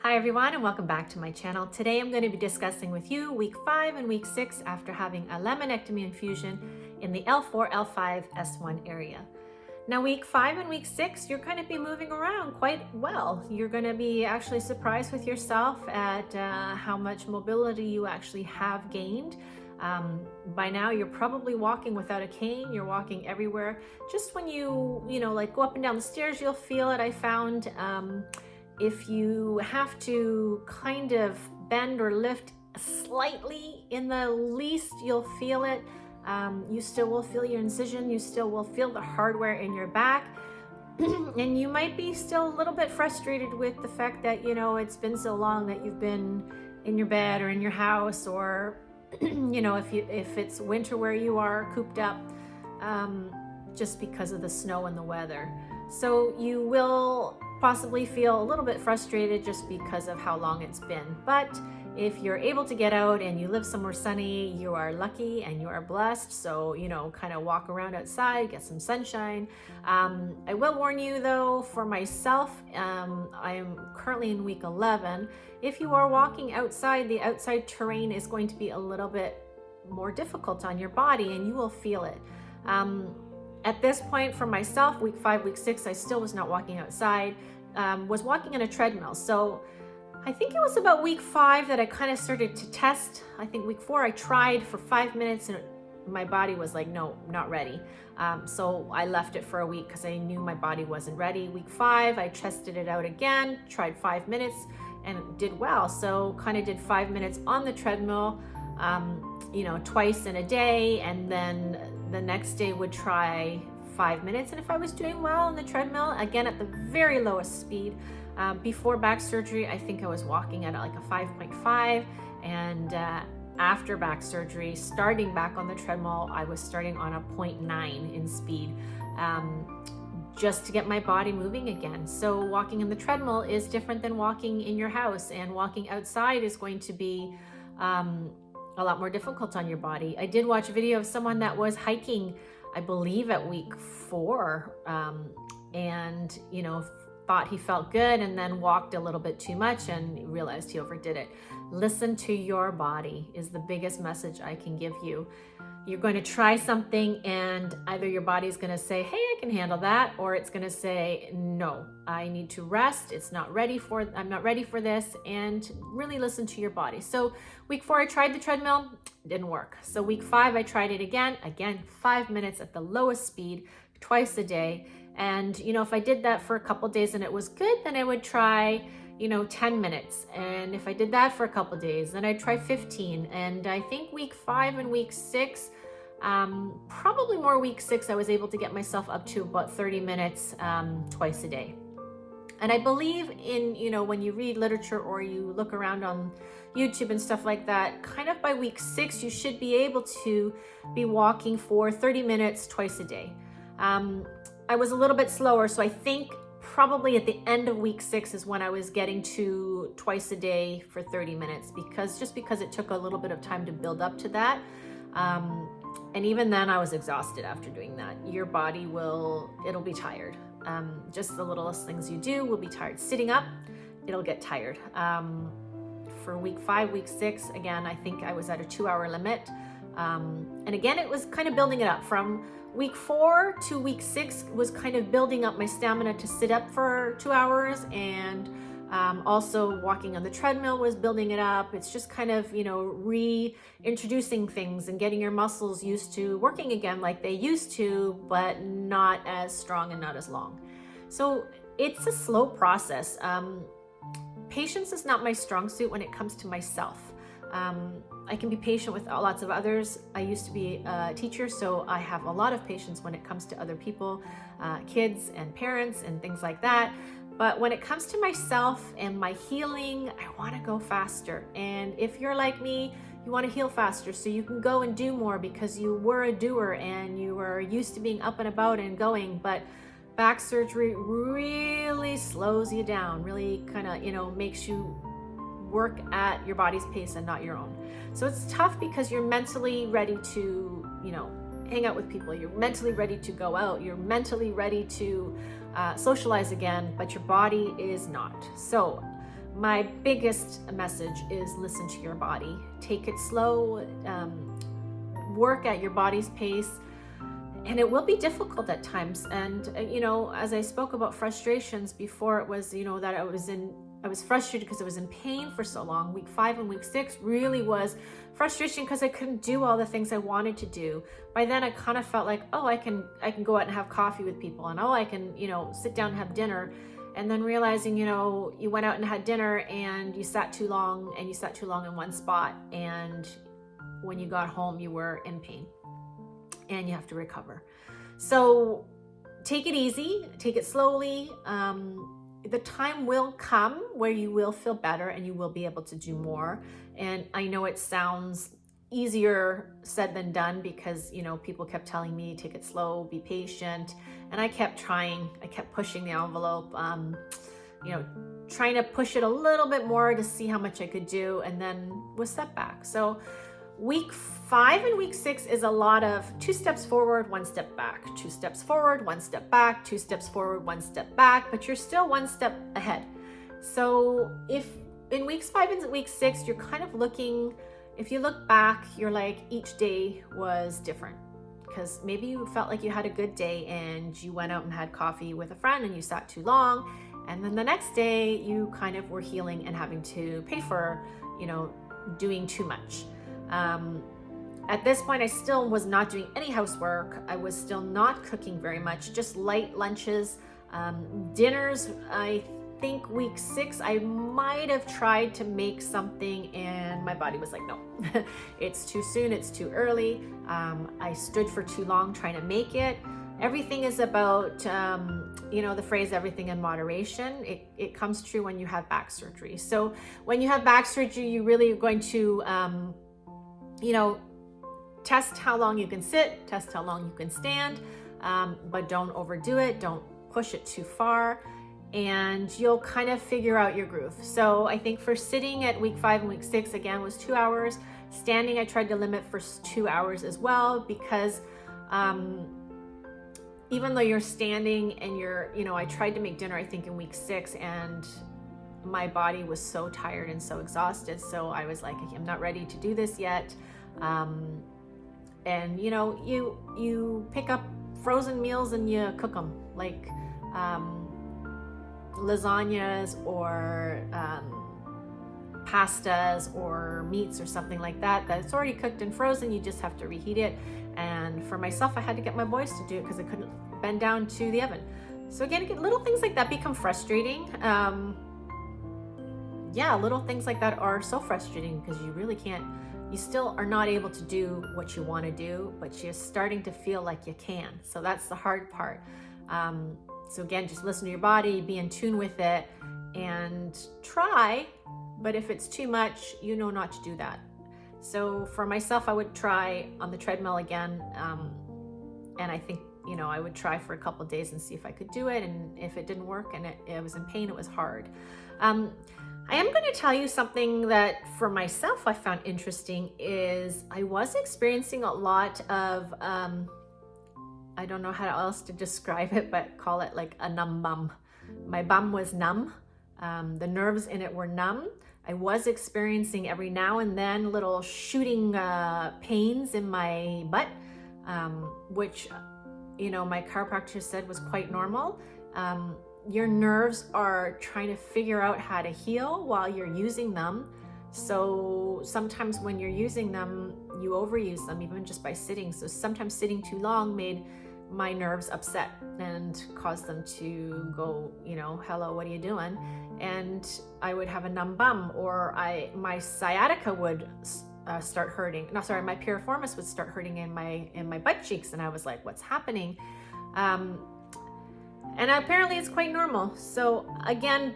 Hi everyone, and welcome back to my channel. Today I'm going to be discussing with you week 5 and week 6 after having a laminectomy and fusion in the L4, L5, S1 area. Now week 5 and week 6, you're going to be moving around quite well. You're going to be actually surprised with yourself at how much mobility you actually have gained. By now you're probably walking without a cane, you're walking everywhere. Just when you like go up and down the stairs, you'll feel it. I found if you have to kind of bend or lift slightly in the least, you'll feel it. You still will feel your incision, you still will feel the hardware in your back. And you might be still a little bit frustrated with the fact that, it's been so long that you've been in your bed or in your house, or, if it's winter where you are cooped up, just because of the snow and the weather. So you will possibly feel a little bit frustrated just because of how long it's been. But if you're able to get out and you live somewhere sunny, you are lucky and you are blessed. So, kind of walk around outside, get some sunshine. I will warn you though, for myself, I'm currently in week 11. If you are walking outside, the outside terrain is going to be a little bit more difficult on your body and you will feel it. At this point for myself, week 5, week 6, I still was not walking outside, was walking on a treadmill. So I think it was about week 5 that I kind of started to test. I think week 4, I tried for 5 minutes and my body was like, no, not ready. So I left it for a week because I knew my body wasn't ready. Week 5, I tested it out again, tried 5 minutes and did well. So kind of did 5 minutes on the treadmill, twice in a day, and then the next day would try 5 minutes. And if I was doing well on the treadmill, again at the very lowest speed, before back surgery, I think I was walking at like a 5.5, and after back surgery, starting back on the treadmill, I was starting on a 0.9 in speed, just to get my body moving again. So walking on the treadmill is different than walking in your house, and walking outside is going to be a lot more difficult on your body. I did watch a video of someone that was hiking, I believe at week 4, and thought he felt good and then walked a little bit too much and realized he overdid it. Listen to your body is the biggest message I can give you. You're going to try something and either your body's going to say, hey, I can handle that, or it's going to say, no, I need to rest. I'm not ready for this, and really listen to your body. So week 4, I tried the treadmill, didn't work. So week 5, I tried it again, 5 minutes at the lowest speed, twice a day. And, if I did that for a couple days and it was good, then I would try 10 minutes. And if I did that for a couple days, then I'd try 15. And I think week 5 and week 6, probably more week 6, I was able to get myself up to about 30 minutes twice a day. And I believe in, when you read literature or you look around on YouTube and stuff like that, kind of by week 6, you should be able to be walking for 30 minutes twice a day. I was a little bit slower, so I think probably at the end of week 6 is when I was getting to twice a day for 30 minutes, because it took a little bit of time to build up to that. And even then I was exhausted after doing that. Your body it'll be tired. Just the littlest things you do will be tired. Sitting up, it'll get tired. For week 5, week 6, again, I think I was at a 2-hour limit. And again, it was kind of building it up. From week 4 to week 6 was kind of building up my stamina to sit up for 2 hours, and also walking on the treadmill was building it up. It's just kind of, reintroducing things and getting your muscles used to working again like they used to, but not as strong and not as long. So it's a slow process. Patience is not my strong suit when it comes to myself. I can be patient with lots of others. I used to be a teacher, so I have a lot of patience when it comes to other people, kids and parents and things like that. But when it comes to myself and my healing, I want to go faster. And if you're like me, you want to heal faster so you can go and do more because you were a doer and you were used to being up and about and going. But back surgery really slows you down, really kind of, makes you work at your body's pace and not your own. So it's tough because you're mentally ready to, hang out with people. You're mentally ready to go out. You're mentally ready to socialize again, but your body is not. So my biggest message is listen to your body. Take it slow, work at your body's pace, and it will be difficult at times. And as I spoke about frustrations before, it was that I was frustrated because I was in pain for so long. Week 5 and week 6 really was frustration because I couldn't do all the things I wanted to do. By then I kind of felt like, oh, I can go out and have coffee with people, and oh, I can sit down and have dinner. And then realizing, you went out and had dinner and you sat too long in one spot, and when you got home you were in pain and you have to recover. So take it easy, take it slowly. The time will come where you will feel better and you will be able to do more. And I know it sounds easier said than done because, people kept telling me, take it slow, be patient. And I kept trying, I kept pushing the envelope, trying to push it a little bit more to see how much I could do, and then was set back. So week 5 and week 6 is a lot of 2 steps forward, 1 step back, 2 steps forward, 1 step back, 2 steps forward, 1 step back, but you're still 1 step ahead. So if in weeks 5 and week 6, you're kind of looking, if you look back, you're like, each day was different. Because maybe you felt like you had a good day and you went out and had coffee with a friend and you sat too long. And then the next day you kind of were healing and having to pay for, doing too much. At this point, I still was not doing any housework. I was still not cooking very much, just light lunches. Dinners, I think week 6, I might have tried to make something and my body was like, no, it's too soon, it's too early. I stood for too long trying to make it. Everything is about, the phrase everything in moderation. It comes true when you have back surgery. So when you have back surgery, you really are going to, test how long you can sit, test how long you can stand, but don't overdo it. Don't push it too far, and you'll kind of figure out your groove. So I think for sitting at week 5 and week 6, again, was 2 hours. Standing, I tried to limit for 2 hours as well, because even though you're standing and I tried to make dinner, I think in week 6, and my body was so tired and so exhausted. So I was like, I'm not ready to do this yet. And you pick up frozen meals and you cook them, like lasagnas or pastas or meats or something like that it's already cooked and frozen. You just have to reheat it. And for myself, I had to get my boys to do it because I couldn't bend down to the oven. So again, little things like that become frustrating. Little things like that are so frustrating because you really can't, you still are not able to do what you want to do, but you're starting to feel like you can. So that's the hard part. So again, just listen to your body, be in tune with it, and try. But if it's too much, not to do that. So for myself, I would try on the treadmill again. And I think, I would try for a couple of days and see if I could do it. And if it didn't work and it was in pain, it was hard. I am going to tell you something that for myself I found interesting is I was experiencing a lot of, I don't know how else to describe it, but call it like a numb bum. My bum was numb. The nerves in it were numb. I was experiencing every now and then little shooting pains in my butt, which, my chiropractor said was quite normal. Your nerves are trying to figure out how to heal while you're using them. So sometimes when you're using them, you overuse them, even just by sitting. So sometimes sitting too long made my nerves upset and caused them to go, hello, what are you doing? And I would have a numb bum, or my sciatica would start hurting. No, sorry, my piriformis would start hurting in my butt cheeks, and I was like, what's happening? And apparently it's quite normal. So again,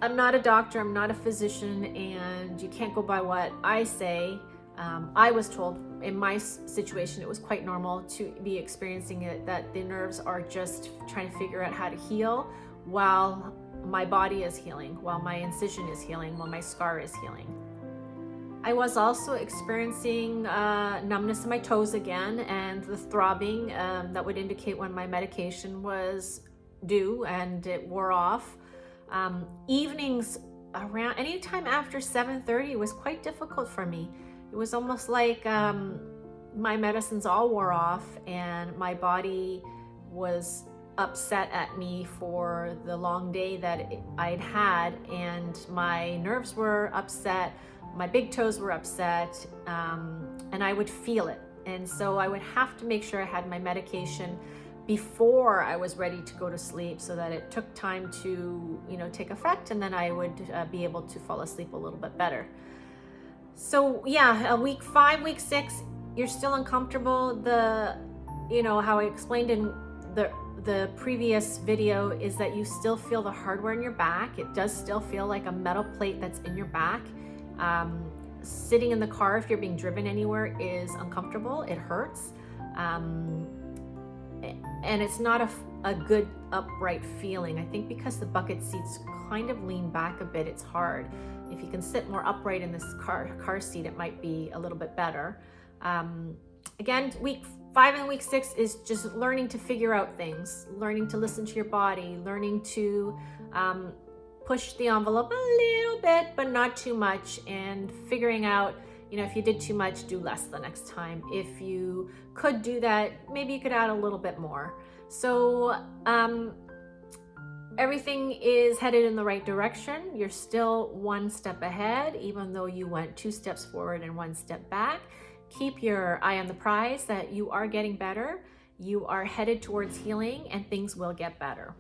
I'm not a doctor, I'm not a physician, and you can't go by what I say. I was told in my situation it was quite normal to be experiencing it, that the nerves are just trying to figure out how to heal while my body is healing, while my incision is healing, while my scar is healing. I was also experiencing numbness in my toes again, and the throbbing that would indicate when my medication was due, and it wore off. Evenings around anytime after 7:30 was quite difficult for me. It was almost like my medicines all wore off and my body was upset at me for the long day that I'd had, and my nerves were upset, my big toes were upset, and I would feel it. And so I would have to make sure I had my medication before I was ready to go to sleep so that it took time to, take effect, and then I would be able to fall asleep a little bit better. So yeah, week 5, week 6, you're still uncomfortable. How I explained in the previous video is that you still feel the hardware in your back. It does still feel like a metal plate that's in your back. Sitting in the car, if you're being driven anywhere, is uncomfortable. It hurts. And it's not a good upright feeling. I think because the bucket seats kind of lean back a bit, it's hard. If you can sit more upright in this car seat, it might be a little bit better. Again, week 5 and week 6 is just learning to figure out things, learning to listen to your body, learning to push the envelope a little bit, but not too much, and figuring out, if you did too much, do less the next time. If you could do that, maybe you could add a little bit more. So everything is headed in the right direction. You're still 1 step ahead, even though you went 2 steps forward and 1 step back. Keep your eye on the prize that you are getting better. You are headed towards healing, and things will get better.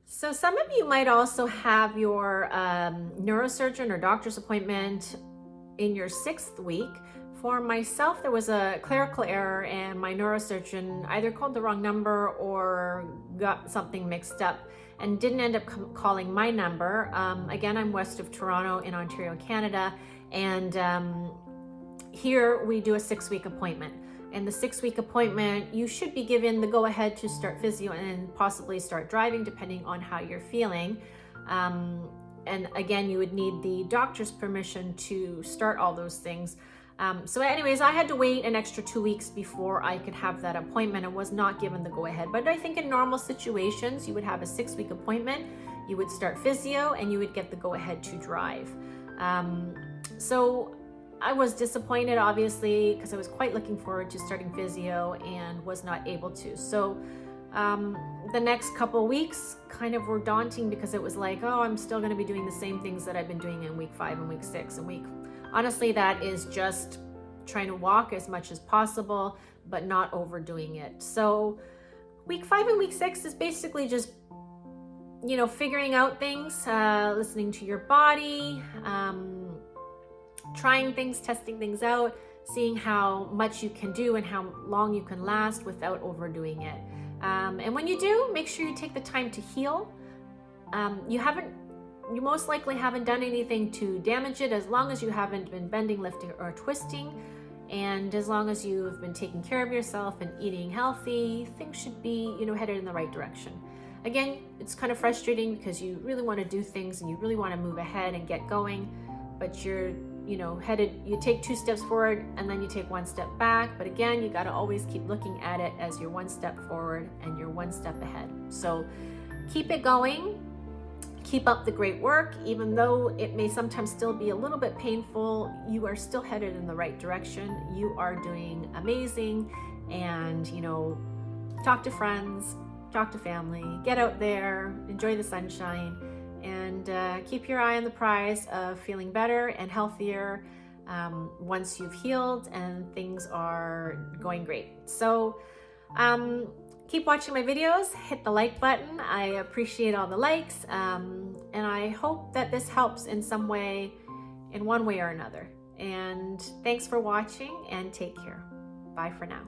So some of you might also have your neurosurgeon or doctor's appointment in your 6th week. For myself, there was a clerical error and my neurosurgeon either called the wrong number or got something mixed up and didn't end up calling my number. Again, I'm west of Toronto in Ontario, Canada, and here we do a 6-week appointment. And the 6-week appointment, you should be given the go-ahead to start physio and possibly start driving, depending on how you're feeling. And again, you would need the doctor's permission to start all those things. So anyways, I had to wait an extra 2 weeks before I could have that appointment. I was not given the go-ahead. But I think in normal situations, you would have a 6-week appointment, you would start physio, and you would get the go-ahead to drive. So I was disappointed, obviously, because I was quite looking forward to starting physio and was not able to. So the next couple weeks kind of were daunting because it was like, oh, I'm still going to be doing the same things that I've been doing in week 5 and week 6 and honestly, that is just trying to walk as much as possible, but not overdoing it. So week 5 and week 6 is basically just, figuring out things, listening to your body, trying things, testing things out, seeing how much you can do and how long you can last without overdoing it. And when you do, make sure you take the time to heal. You most likely haven't done anything to damage it, as long as you haven't been bending, lifting, or twisting. And as long as you've been taking care of yourself and eating healthy, things should be, headed in the right direction. Again, it's kind of frustrating because you really want to do things and you really want to move ahead and get going, but you're you take 2 steps forward and then you take 1 step back. But again, you got to always keep looking at it as you're 1 step forward and you're 1 step ahead. So keep it going. Keep up the great work. Even though it may sometimes still be a little bit painful, you are still headed in the right direction. You are doing amazing. And, talk to friends, talk to family, get out there, enjoy the sunshine, and keep your eye on the prize of feeling better and healthier once you've healed and things are going great. So keep watching my videos, hit the like button. I appreciate all the likes, and I hope that this helps in some way, in one way or another. And thanks for watching, and take care. Bye for now.